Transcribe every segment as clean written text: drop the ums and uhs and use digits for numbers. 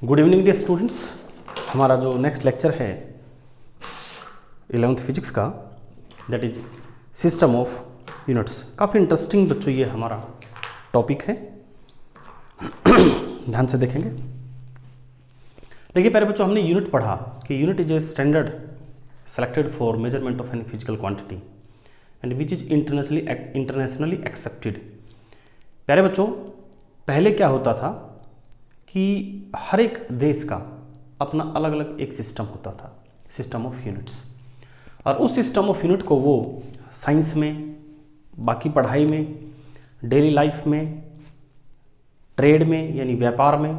Good evening dear students. हमारा जो next lecture है 11th फिजिक्स का, that is system of units. काफ़ी इंटरेस्टिंग बच्चों ये हमारा टॉपिक है, ध्यान से देखेंगे। देखिए पहले बच्चों हमने यूनिट पढ़ा कि unit is a standard selected for measurement of any physical quantity and which is internationally accepted. प्यारे बच्चों, पहले क्या होता था कि हर एक देश का अपना अलग अलग एक सिस्टम होता था, सिस्टम ऑफ यूनिट्स, और उस सिस्टम ऑफ यूनिट को वो साइंस में, बाकी पढ़ाई में, डेली लाइफ में, ट्रेड में यानी व्यापार में,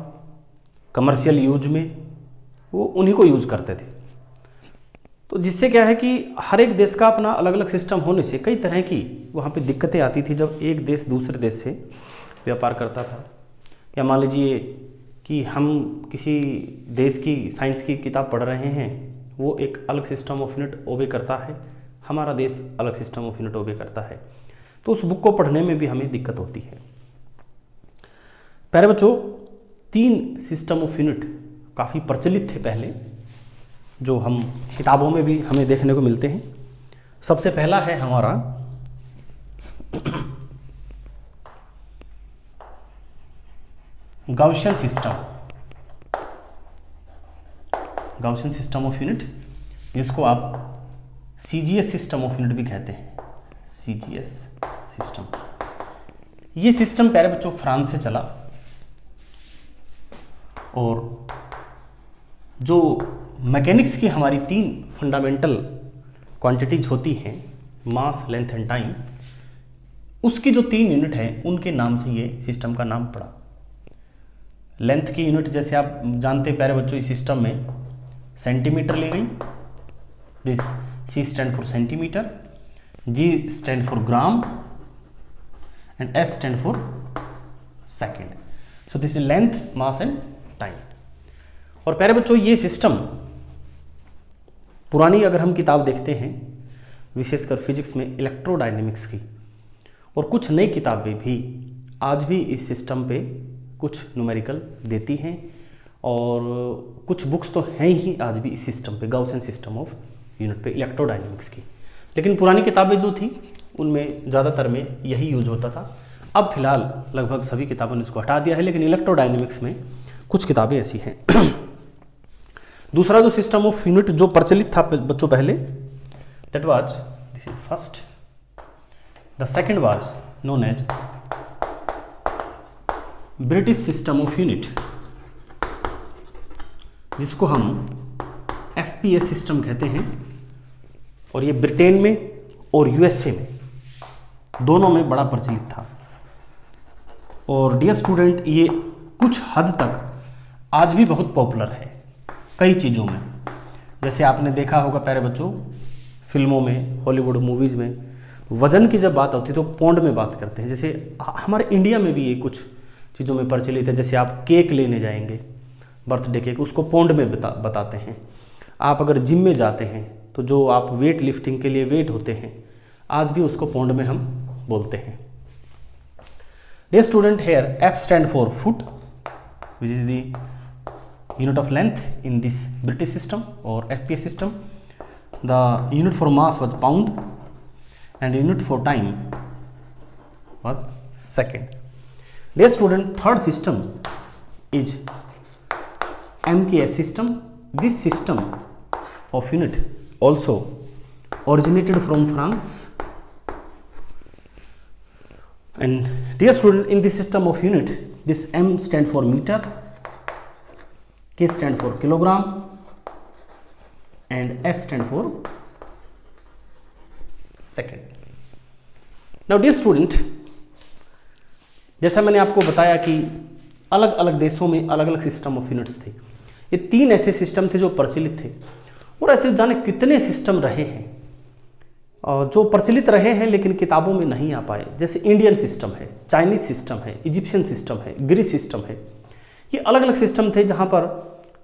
कमर्शियल यूज में, वो उन्हीं को यूज करते थे। तो जिससे क्या है कि हर एक देश का अपना अलग अलग सिस्टम होने से कई तरह की वहाँ पे दिक्कतें आती थी जब एक देश दूसरे देश से व्यापार करता था। या मान लीजिए कि हम किसी देश की साइंस की किताब पढ़ रहे हैं, वो एक अलग सिस्टम ऑफ यूनिट ओबे करता है, हमारा देश अलग सिस्टम ऑफ यूनिट ओबे करता है, तो उस बुक को पढ़ने में भी हमें दिक्कत होती है। प्यारे बच्चों, 3 सिस्टम ऑफ यूनिट काफ़ी प्रचलित थे पहले, जो हम किताबों में भी हमें देखने को मिलते हैं। सबसे पहला है हमारा Gaussian system, Gaussian system of unit, जिसको आप सीजीएस सिस्टम ऑफ यूनिट भी कहते हैं, सीजीएस सिस्टम। ये सिस्टम प्यारे बच्चों फ्रांस से चला, और जो मैकेनिक्स की हमारी 3 फंडामेंटल क्वांटिटीज होती हैं, मास, लेंथ एंड टाइम, उसकी जो 3 यूनिट हैं उनके नाम से ये सिस्टम का नाम पड़ा। लेंथ की यूनिट जैसे आप जानते हैं प्यारे बच्चों, इस सिस्टम में सेंटीमीटर ली गई, this C stand for centimetre, G stand for gram and S stand for second. So this is length, mass and time. और प्यारे बच्चों, ये सिस्टम पुरानी अगर हम किताब देखते हैं, विशेषकर फिजिक्स में इलेक्ट्रोडायनेमिक्स की, और कुछ नई किताबें भी आज भी इस सिस्टम पे कुछ न्यूमेरिकल देती हैं, और कुछ बुक्स तो हैं ही आज भी इस सिस्टम पे, गाउसियन सिस्टम ऑफ यूनिट पे, इलेक्ट्रोडायनेमिक्स की। लेकिन पुरानी किताबें जो थी उनमें ज़्यादातर में यही यूज होता था। अब फिलहाल लगभग सभी किताबों ने इसको हटा दिया है, लेकिन इलेक्ट्रोडायनेमिक्स में कुछ किताबें ऐसी हैं। दूसरा जो सिस्टम ऑफ यूनिट जो प्रचलित था बच्चों पहले, that was, this is first, the second was known as British system of unit, जिसको हम एफपीएस सिस्टम कहते हैं, और ये ब्रिटेन में और यूएसए में दोनों में बड़ा प्रचलित था। और डियर स्टूडेंट, ये कुछ हद तक आज भी बहुत पॉपुलर है कई चीज़ों में। जैसे आपने देखा होगा प्यारे बच्चों, फिल्मों में, हॉलीवुड मूवीज़ में वजन की जब बात होती है तो पौंड में बात करते हैं। जैसे हमारे इंडिया में भी ये कुछ चीज़ों में प्रचलित है। जैसे आप केक लेने जाएंगे, बर्थडे केक, उसको पौंड में बताते हैं। आप अगर जिम में जाते हैं तो जो आप वेट लिफ्टिंग के लिए वेट होते हैं, आज भी उसको पौंड में हम बोलते हैं। Dear student, here F stand for foot, which is the unit of length in this British system or FPS system. The unit for mass was pound and unit for time was second. Dear student, third system is MKS system. This system of unit also originated from France. And dear student, in this system of unit, this M stand for meter, K stand for kilogram and S stand for second. Now dear student, जैसा मैंने आपको बताया कि अलग अलग देशों में अलग अलग सिस्टम ऑफ यूनिट्स थे। ये 3 ऐसे सिस्टम थे जो प्रचलित थे, और ऐसे जाने कितने सिस्टम रहे हैं और जो प्रचलित रहे हैं लेकिन किताबों में नहीं आ पाए। जैसे इंडियन सिस्टम है, चाइनीज सिस्टम है, इजिप्शियन सिस्टम है, ग्रीस सिस्टम है। ये अलग अलग सिस्टम थे जहाँ पर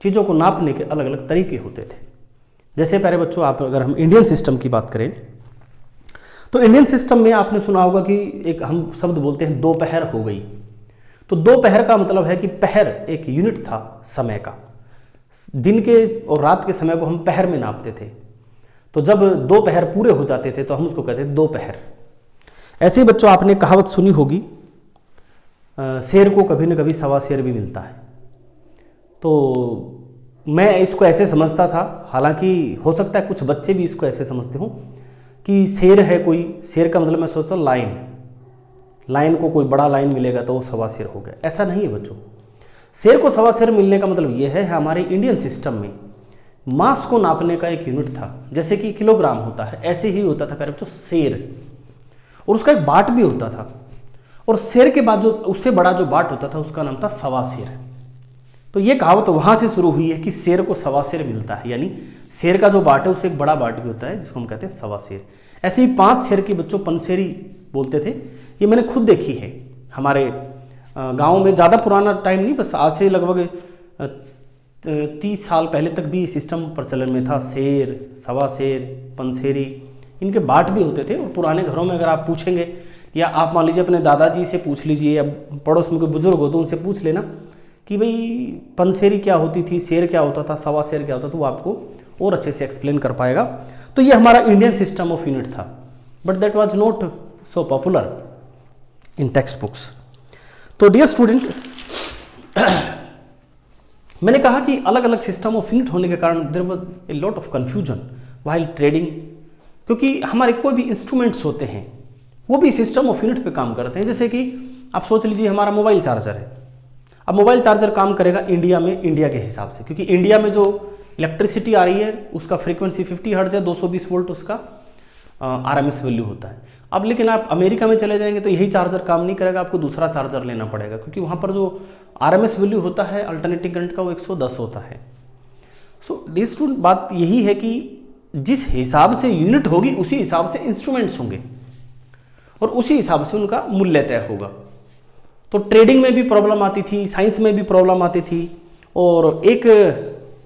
चीज़ों को नापने के अलग अलग तरीके होते थे। जैसे प्यारे बच्चों, आप अगर हम इंडियन सिस्टम की बात करें तो इंडियन सिस्टम में आपने सुना होगा कि एक हम शब्द बोलते हैं दोपहर हो गई। तो दोपहर का मतलब है कि पहर एक यूनिट था समय का, दिन के और रात के समय को हम पहर में नापते थे। तो जब दोपहर पूरे हो जाते थे तो हम उसको कहते थे दोपहर। ऐसे ही बच्चों आपने कहावत सुनी होगी, शेर को कभी न कभी सवा शेर भी मिलता है। तो मैं इसको ऐसे समझता था, हालांकि हो सकता है कुछ बच्चे भी इसको ऐसे समझते हों कि शेर है कोई, शेर का मतलब मैं सोचता हूँ लाइन को कोई बड़ा लाइन मिलेगा तो वो सवा शेर हो गया। ऐसा नहीं है बच्चों। शेर को सवा शेर मिलने का मतलब ये है हमारे इंडियन सिस्टम में मास को नापने का एक यूनिट था, जैसे कि किलोग्राम होता है ऐसे ही होता था प्यारे बच्चों शेर, और उसका एक बाट भी होता था, और शेर के बाद जो उससे बड़ा जो बाट होता था उसका नाम था सवा शेर। तो ये कहावत वहाँ से शुरू हुई है कि शेर को सवा शेर मिलता है, यानी शेर का जो बाट है उससे एक बड़ा बाट भी होता है जिसको हम कहते हैं सवा शेर। ऐसे ही 5 शेर की बच्चों पंसेरी बोलते थे, ये मैंने खुद देखी है हमारे गांव में। ज़्यादा पुराना टाइम नहीं, बस आज से लगभग 30 साल पहले तक भी सिस्टम प्रचलन में था। शेर, सवा शेर, पंसेरी, इनके बाट भी होते थे। और पुराने घरों में अगर आप पूछेंगे या आप मान लीजिए अपने दादाजी से पूछ लीजिए या पड़ोस में कोई बुजुर्ग हो तो उनसे पूछ लेना कि भाई पंसेरी क्या होती थी, शेर क्या होता था, सवा शेर क्या होता था, तो वो आपको और अच्छे से एक्सप्लेन कर पाएगा। तो ये हमारा इंडियन सिस्टम ऑफ यूनिट था, but that was not so popular in text books. तो डियर स्टूडेंट, मैंने कहा कि अलग अलग सिस्टम ऑफ यूनिट होने के कारण there was a lot of confusion while trading, क्योंकि हमारे कोई भी इंस्ट्रूमेंट्स होते हैं वो भी सिस्टम ऑफ यूनिट पे काम करते हैं। जैसे कि आप सोच लीजिए हमारा मोबाइल चार्जर है। अब मोबाइल चार्जर काम करेगा इंडिया में, इंडिया के हिसाब से, क्योंकि इंडिया में जो इलेक्ट्रिसिटी आ रही है उसका फ्रीक्वेंसी 50 हर्ट्ज है, 220 वोल्ट उसका RMS वैल्यू होता है। अब लेकिन आप अमेरिका में चले जाएंगे तो यही चार्जर काम नहीं करेगा, आपको दूसरा चार्जर लेना पड़ेगा, क्योंकि वहाँ पर जो RMS वैल्यू होता है अल्टरनेटिंग करंट का वो 110 होता है। सो दिस स्टूडेंट, बात यही है कि जिस हिसाब से यूनिट होगी उसी हिसाब से इंस्ट्रूमेंट्स होंगे और उसी हिसाब से उनका मूल्य तय होगा। तो ट्रेडिंग में भी प्रॉब्लम आती थी, साइंस में भी प्रॉब्लम आती थी, और एक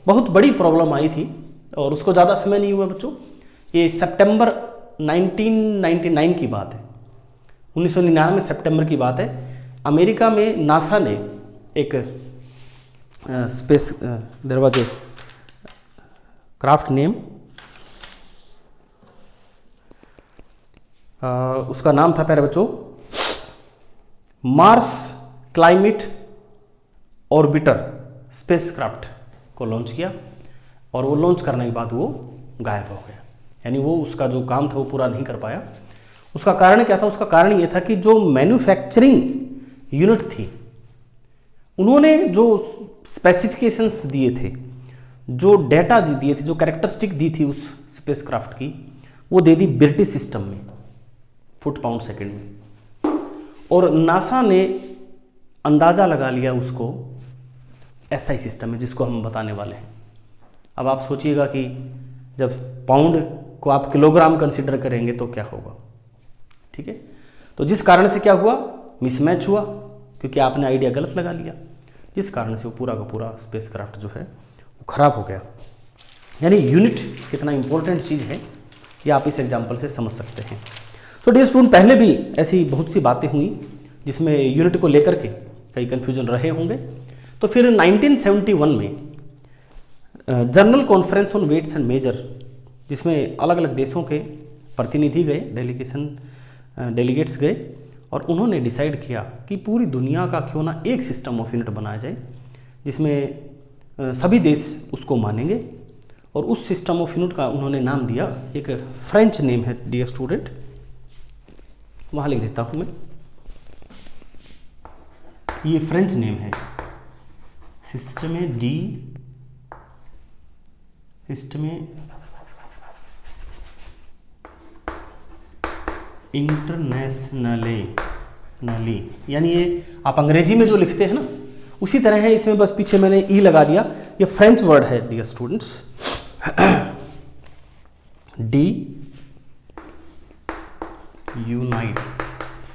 बहुत बड़ी प्रॉब्लम आई थी और उसको ज़्यादा समय नहीं हुआ बच्चों। ये सितंबर 1999 की बात है, 1999 सितंबर की बात है। अमेरिका में नासा ने एक स्पेस दरवाजे क्राफ्ट नेम, उसका नाम था प्यारे बच्चों मार्स क्लाइमेट ऑर्बिटर स्पेसक्राफ्ट को लॉन्च किया, और वो लॉन्च करने के बाद वो गायब हो गया, यानी वो उसका जो काम था वो पूरा नहीं कर पाया। उसका कारण क्या था? उसका कारण ये था कि जो मैन्युफैक्चरिंग यूनिट थी उन्होंने जो स्पेसिफिकेशंस दिए थे, जो डेटा दिए थे, जो कैरेक्टरिस्टिक दी थी उस स्पेसक्राफ्ट की, वो दे दी ब्रिटिश सिस्टम में फुट पाउंड सेकंड में, और नासा ने अंदाज़ा लगा लिया उसको SI सिस्टम में, जिसको हम बताने वाले हैं। अब आप सोचिएगा कि जब पाउंड को आप किलोग्राम कंसीडर करेंगे तो क्या होगा, ठीक है। तो जिस कारण से क्या हुआ, मिसमैच हुआ, क्योंकि आपने आइडिया गलत लगा लिया, जिस कारण से वो पूरा का पूरा स्पेसक्राफ्ट जो है वो खराब हो गया। यानी यूनिट कितना इंपॉर्टेंट चीज़ है ये आप इस एग्जाम्पल से समझ सकते हैं। तो डियर स्टूडेंट, पहले भी ऐसी बहुत सी बातें हुई जिसमें यूनिट को लेकर के कई कन्फ्यूजन रहे होंगे। तो फिर 1971 में general conference on weights and measure, जिसमें अलग अलग देशों के प्रतिनिधि गए, डेलीगेट्स गए, और उन्होंने डिसाइड किया कि पूरी दुनिया का क्यों ना एक सिस्टम ऑफ यूनिट बनाया जाए जिसमें सभी देश उसको मानेंगे। और उस सिस्टम ऑफ यूनिट का उन्होंने नाम दिया, एक फ्रेंच नेम है डियर स्टूडेंट, वहाँ लिख देता हूँ मैं, ये फ्रेंच नेम है, सिस्टम इंटरनेशनली, यानी ये आप अंग्रेजी में जो लिखते हैं ना उसी तरह है, इसमें बस पीछे मैंने ई लगा दिया। ये फ्रेंच वर्ड है डियर स्टूडेंट्स, डी यूनाइट्स,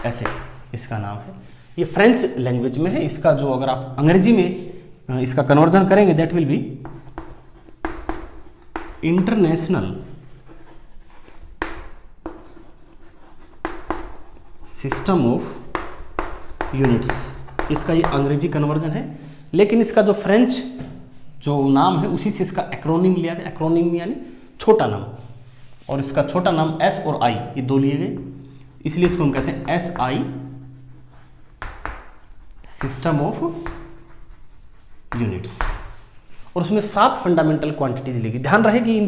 ऐसे इसका नाम है। ये फ्रेंच लैंग्वेज में है, इसका जो अगर आप अंग्रेजी में इसका कन्वर्जन करेंगे that will be international system of units. इसका ये अंग्रेजी कन्वर्जन है, लेकिन इसका जो फ्रेंच जो नाम है उसी से इसका एक्रोनिम लिया गया। एक्रोनिम यानी छोटा नाम, और इसका छोटा नाम एस और आई ये दो लिए गए, इसलिए इसको हम कहते हैं S I, system of units. और उसमें 7 फंडामेंटल क्वांटिटीज ली गई। ध्यान रहे कि इन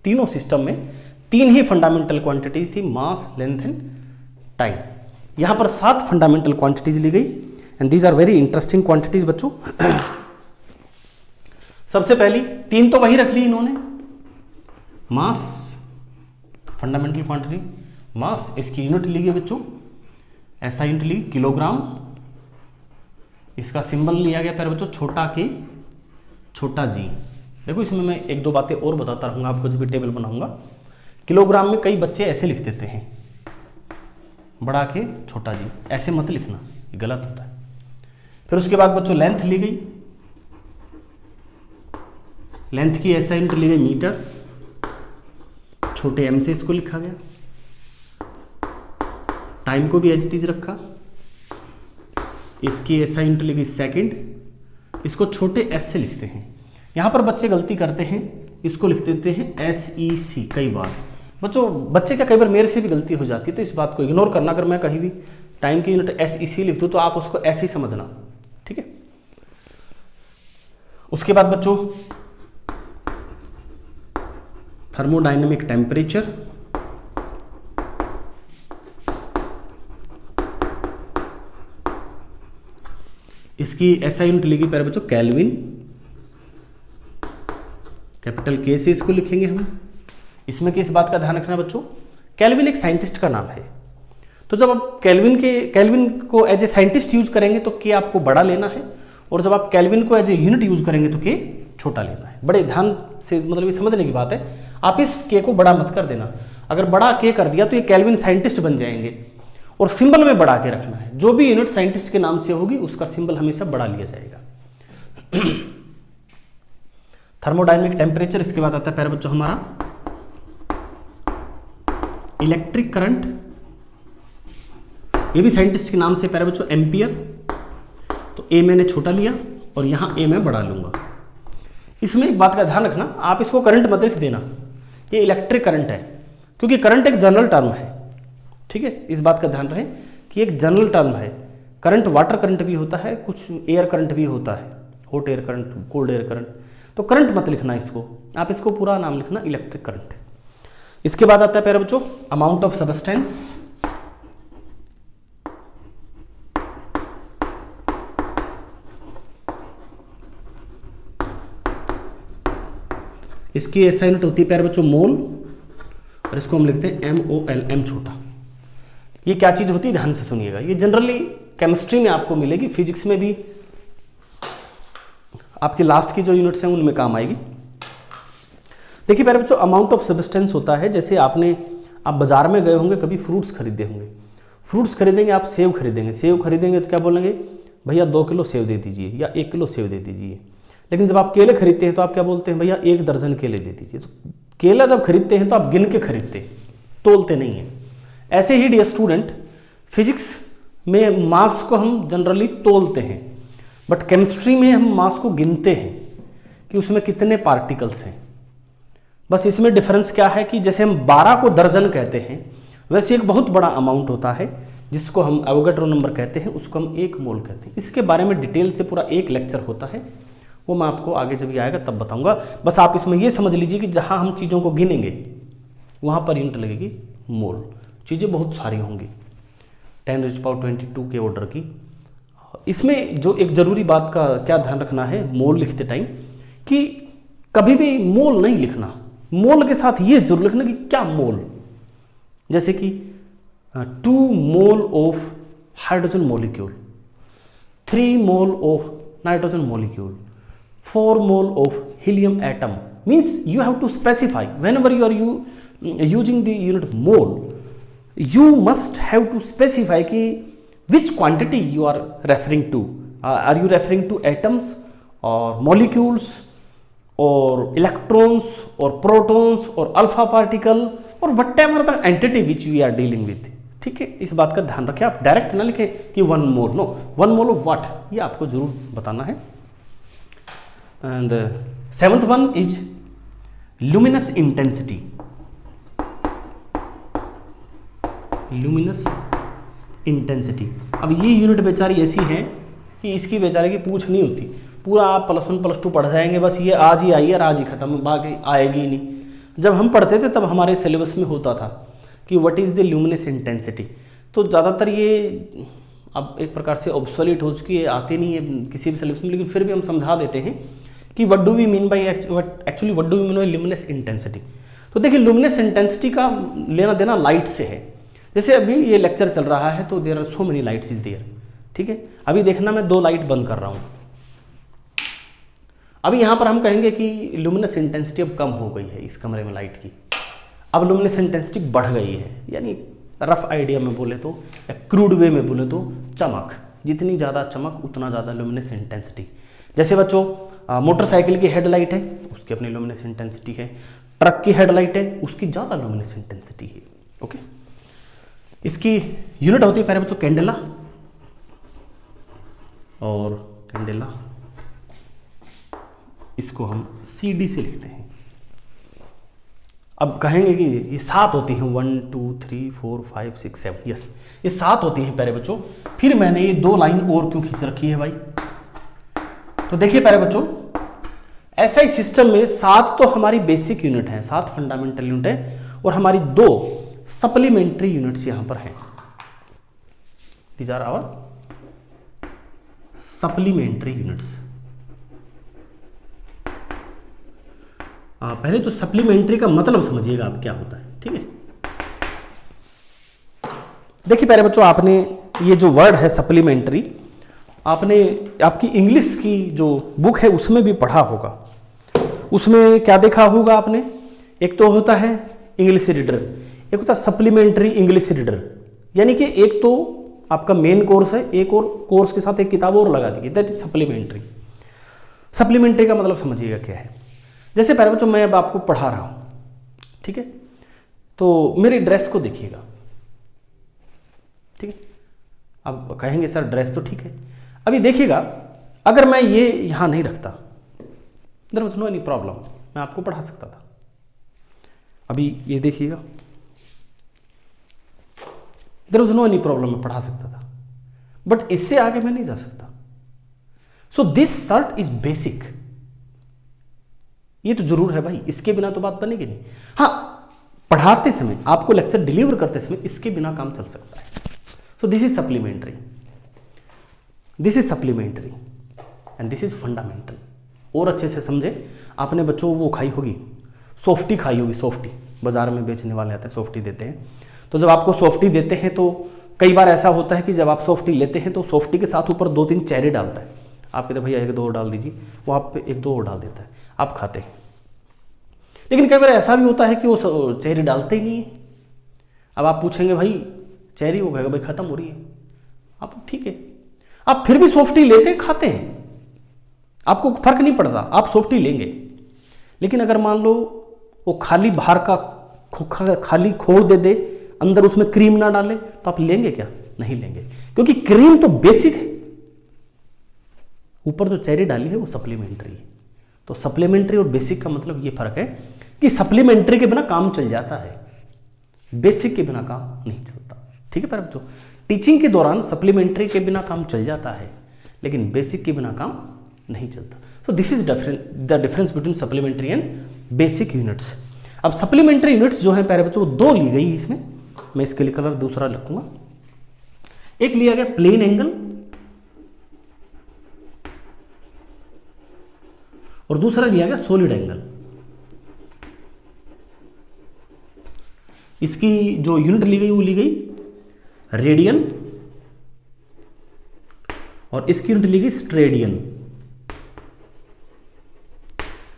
तीनों सिस्टम में 3 ही फंडामेंटल क्वांटिटीज थी, मास, लेंथ एंड टाइम। यहां पर 7 फंडामेंटल क्वांटिटीज ली गई, and these are very interesting quantities बच्चों। सबसे पहली 3 तो वही रख ली इन्होंने, मास, फंडामेंटल क्वांटिटी मास, इसकी यूनिट ली गई बच्चों SI यूनिट ली किलोग्राम। इसका सिंबल लिया गया पहले बच्चों छोटा k छोटा g। देखो इसमें मैं 1-2 बातें और बताता रहूंगा आपको जब भी टेबल बनाऊंगा। किलोग्राम में कई बच्चे ऐसे लिख देते हैं, बड़ा के छोटा g, ऐसे मत लिखना, ये गलत होता है। फिर उसके बाद बच्चों लेंथ ली गई, लेंथ की SI यूनिट ली गई मीटर, छोटे m से इसको लिखा गया। टाइम को भी एज इट इज रखा, इसकी SI यूनिट ली गई सेकेंड, इसको छोटे s से लिखते हैं। यहां पर बच्चे गलती करते हैं, इसको लिख देते हैं SEC कई बार। बच्चे क्या कई बार मेरे से भी गलती हो जाती है, तो इस बात को इग्नोर करना। अगर मैं कहीं भी टाइम की यूनिट SEC लिख दूं तो आप उसको ऐसे ही समझना, ठीक है। उसके बाद बच्चों थर्मोडायनेमिक टेम्परेचर, इसकी SI यूनिट लिखी पहले बच्चों केल्विन, कैपिटल K से इसको लिखेंगे हम। इसमें किस बात का ध्यान रखना बच्चों, केल्विन एक साइंटिस्ट का नाम है, तो जब आप केल्विन को एज ए साइंटिस्ट यूज करेंगे तो K आपको बड़ा लेना है, और जब आप केल्विन को एज ए यूनिट यूज करेंगे तो K छोटा लेना है। बड़े ध्यान से, मतलब ये समझने की बात है। आप इस K को बड़ा मत कर देना, अगर बड़ा K कर दिया तो ये केल्विन साइंटिस्ट बन जाएंगे, और सिंबल में बढ़ा के रखना है। जो भी यूनिट साइंटिस्ट के नाम से होगी उसका सिंबल हमेशा बढ़ा लिया जाएगा। थर्मोडायनेमिक टेम्परेचर, इसके बाद आता है पहले बच्चों हमारा इलेक्ट्रिक करंट, ये भी साइंटिस्ट के नाम से पहले बच्चों एम्पियर, तो ए मैंने छोटा लिया और यहां ए मैं बड़ा लूंगा। इसमें एक बात का ध्यान रखना, आप इसको करंट मत लिख देना, ये इलेक्ट्रिक करंट है, क्योंकि करंट एक जनरल टर्म है, ठीक है। इस बात का ध्यान रहे कि एक जनरल टर्म है। करंट वाटर करंट भी होता है, कुछ एयर करंट भी होता है, hot air current, cold air current. तो करंट मत लिखना इसको, आप इसको पूरा नाम लिखना इलेक्ट्रिक करंट। इसके बाद आता है प्यारे बच्चों अमाउंट ऑफ सब्सटेंस। इसकी SI यूनिट होती है प्यारे बच्चों मोल, और इसको हम लिखते हैं MOL, M छोटा। ये क्या चीज होती है, ध्यान से सुनिएगा। ये जनरली केमिस्ट्री में आपको मिलेगी, फिजिक्स में भी आपके लास्ट की जो यूनिट्स हैं उनमें काम आएगी। देखिए प्यारे बच्चों, अमाउंट ऑफ सब्सटेंस होता है, जैसे आप बाजार में गए होंगे, कभी फ्रूट्स खरीदे होंगे। फ्रूट्स खरीदेंगे, आप सेब खरीदेंगे, सेब खरीदेंगे तो क्या बोलेंगे, भैया 2 किलो सेब दे दीजिए या 1 किलो सेब दे दीजिए। लेकिन जब आप केले खरीदते हैं तो आप क्या बोलते हैं, भैया 1 दर्जन केले दे दीजिए। तो केला जब खरीदते हैं तो आप गिन के खरीदते हैं, तोलते नहीं हैं। ऐसे ही डियर स्टूडेंट, फिजिक्स में मास को हम जनरली तोलते हैं, बट केमिस्ट्री में हम मास को गिनते हैं कि उसमें कितने पार्टिकल्स हैं। बस इसमें डिफरेंस क्या है कि जैसे हम 12 को दर्जन कहते हैं, वैसे एक बहुत बड़ा अमाउंट होता है जिसको हम एवोगैड्रो नंबर कहते हैं, उसको हम 1 मोल कहते हैं। इसके बारे में डिटेल से पूरा एक लेक्चर होता है, वो मैं आपको आगे जब ये आएगा तब बताऊंगा। बस आप इसमें ये समझ लीजिए कि जहां हम चीज़ों को गिनेंगे वहां पर यूनिट लगेगी मोल। चीज़ें बहुत सारी होंगी, 10⁻22 के ऑर्डर की। इसमें जो एक जरूरी बात का क्या ध्यान रखना है मोल लिखते टाइम, कि कभी भी मोल नहीं लिखना, मोल के साथ ये जरूर लिखना कि क्या मोल। जैसे कि 2 mole of hydrogen molecule, 3 mole of nitrogen molecule, 4 mole of helium atom. Means you have to specify whenever you are using the unit mole, you must have to specify कि which quantity you are referring to. Are you referring to atoms or molecules or electrons or protons or alpha particle or whatever the entity which we are dealing with. ठीक है, इस बात का ध्यान रखें, आप direct ना लिखें कि 1 मोल, नो 1 मोल ऑफ व्हाट, ये आपको जरूर बताना है। And 7th one is luminous intensity. Luminous intensity, अब ये यूनिट बेचारी ऐसी है कि इसकी बेचारे की पूछ नहीं होती, पूरा आप +1 +2 पढ़ जाएंगे, बस ये आज ही आई और आज ही खत्म, बाकी आएगी ही नहीं। जब हम पढ़ते थे तब हमारे सिलेबस में होता था कि what is the luminous intensity, तो ज़्यादातर ये अब एक प्रकार से ऑब्सोलीट हो चुकी है, आती नहीं है किसी भी सिलेबस में, लेकिन फिर भी हम समझा देते हैं कि what do we mean by actually what do we mean by luminous intensity. तो देखिए ल्यूमिनस इंटेंसिटी का लेना देना लाइट से है। जैसे अभी ये लेक्चर चल रहा है तो there are so many lights is there, ठीक है। अभी देखना मैं 2 लाइट बंद कर रहा हूँ। अभी यहाँ पर हम कहेंगे कि ल्यूमिनस इंटेंसिटी अब कम हो गई है इस कमरे में लाइट की, अब ल्यूमिनस इंटेंसिटी बढ़ गई है, यानी रफ आइडिया में बोले तो या क्रूड वे में बोले तो चमक, जितनी ज़्यादा चमक उतना ज़्यादा ल्यूमिनस इंटेंसिटी। जैसे बच्चों मोटरसाइकिल की हेडलाइट है, उसकी अपनी ल्यूमिनस इंटेंसिटी है, ट्रक की हेडलाइट है, उसकी ज़्यादा ल्यूमिनस इंटेंसिटी है। ओके, इसकी यूनिट होती है पहले बच्चों कैंडेला, और कैंडेला इसको हम CD से लिखते हैं। अब कहेंगे कि ये 7 होती हैं, 1 2 3 4 5 6 7, यस ये 7 होती हैं प्यारे बच्चों। फिर मैंने ये 2 लाइन और क्यों खींच रखी है भाई, तो देखिए प्यारे बच्चों SI सिस्टम में 7 तो हमारी बेसिक यूनिट है, 7 फंडामेंटल यूनिट है, और हमारी 2 सप्लीमेंट्री यूनिट्स यहां पर हैं। These are our supplementary units. पहले तो सप्लीमेंट्री का मतलब समझिएगा आप क्या होता है, ठीक है। देखिए प्यारे बच्चों, आपने ये जो वर्ड है सप्लीमेंट्री, आपने आपकी इंग्लिश की जो बुक है उसमें भी पढ़ा होगा। उसमें क्या देखा होगा आपने, एक तो होता है इंग्लिश रीडर, एक होता है सप्लीमेंट्री इंग्लिश रीडर, यानी कि एक तो आपका मेन कोर्स है, एक और कोर्स के साथ एक किताब और लगा दी, दैट इज सप्लीमेंट्री। सप्लीमेंट्री का मतलब समझिएगा क्या है। जैसे प्यारे बच्चों मैं अब आपको पढ़ा रहा हूं, ठीक है, तो मेरी ड्रेस को देखिएगा, ठीक है। अब कहेंगे सर ड्रेस तो ठीक है, अभी देखिएगा अगर मैं ये यहां नहीं रखता, there was no any problem, मैं आपको पढ़ा सकता था। अभी ये देखिएगा, there was no any problem, मैं पढ़ा सकता था, बट इससे आगे मैं नहीं जा सकता। So this shirt is basic, ये तो जरूर है भाई, इसके बिना तो बात बनेगी नहीं। हाँ, पढ़ाते समय आपको लेक्चर डिलीवर करते समय इसके बिना काम चल सकता है। सो this is supplementary, this is supplementary and this is fundamental. और अच्छे से समझे, आपने बच्चों वो खाई होगी सॉफ्टी, खाई होगी सॉफ्टी, बाजार में बेचने वाले आते हैं सॉफ्टी देते हैं। तो जब आपको सॉफ्टी देते हैं तो कई बार ऐसा होता है कि जब आप सॉफ्टी लेते हैं तो सॉफ्टी के साथ ऊपर 2-3 चेरी डालता है, आप कहते भैया 1-2 और डाल दीजिए, वो आप पे 1-2 और डाल देता है, आप खाते हैं। लेकिन कई बार ऐसा भी होता है कि वो चेरी डालते ही नहीं है। अब आप पूछेंगे भाई चेरी हो गएगा, भाई खत्म हो रही है, आप ठीक है, आप फिर भी सॉफ्टी लेते हैं, खाते हैं, आपको फर्क नहीं पड़ता, आप सॉफ्टी लेंगे। लेकिन अगर मान लो वो खाली बाहर का खाली खोल दे, अंदर उसमें क्रीम ना डाले, तो आप लेंगे क्या? नहीं लेंगे, क्योंकि क्रीम तो बेसिक है, ऊपर जो चेरी डाली है वो सप्लीमेंट्री है। तो सप्लीमेंट्री और बेसिक का मतलब ये फर्क है कि सप्लीमेंट्री के बिना काम चल जाता है, बेसिक के बिना काम नहीं चलता, ठीक है। पर बच्चों टीचिंग के दौरान सप्लीमेंट्री के बिना काम चल जाता है, लेकिन बेसिक के बिना काम नहीं चलता। तो this is the difference between supplementary and basic units. अब सप्लीमेंट्री यूनिट्स जो है प्यारे बच्चों 2 ली गई इसमें, मैं इसके लिए कलर दूसरा लिखूंगा। एक लिया गया प्लेन एंगल और दूसरा लिया गया सॉलिड एंगल। इसकी जो यूनिट ली गई वो ली गई रेडियन और इसकी यूनिट ली गई स्ट्रेडियन।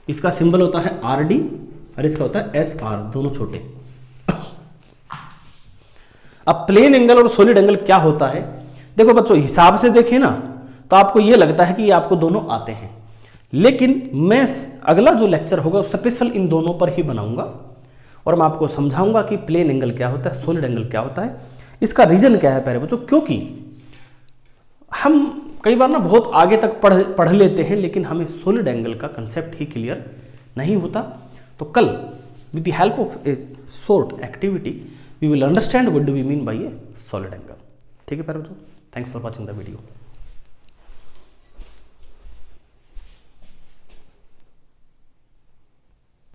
इसका सिंबल होता है RD और इसका होता है SR, दोनों छोटे। अब प्लेन एंगल और सॉलिड एंगल क्या होता है, देखो बच्चों हिसाब से देखें ना तो आपको यह लगता है कि ये आपको दोनों आते हैं, लेकिन मैं अगला जो लेक्चर होगा स्पेशल इन दोनों पर ही बनाऊंगा और मैं आपको समझाऊंगा कि प्लेन एंगल क्या होता है, सॉलिड एंगल क्या होता है। इसका रीजन क्या है प्यारे बच्चों, क्योंकि हम कई बार ना बहुत आगे तक पढ़ लेते हैं लेकिन हमें सॉलिड एंगल का कंसेप्ट ही क्लियर नहीं होता। तो कल with the help of a short activity we will understand what do we mean by a solid angle. ठीक है प्यारे बच्चों, thanks for watching the video.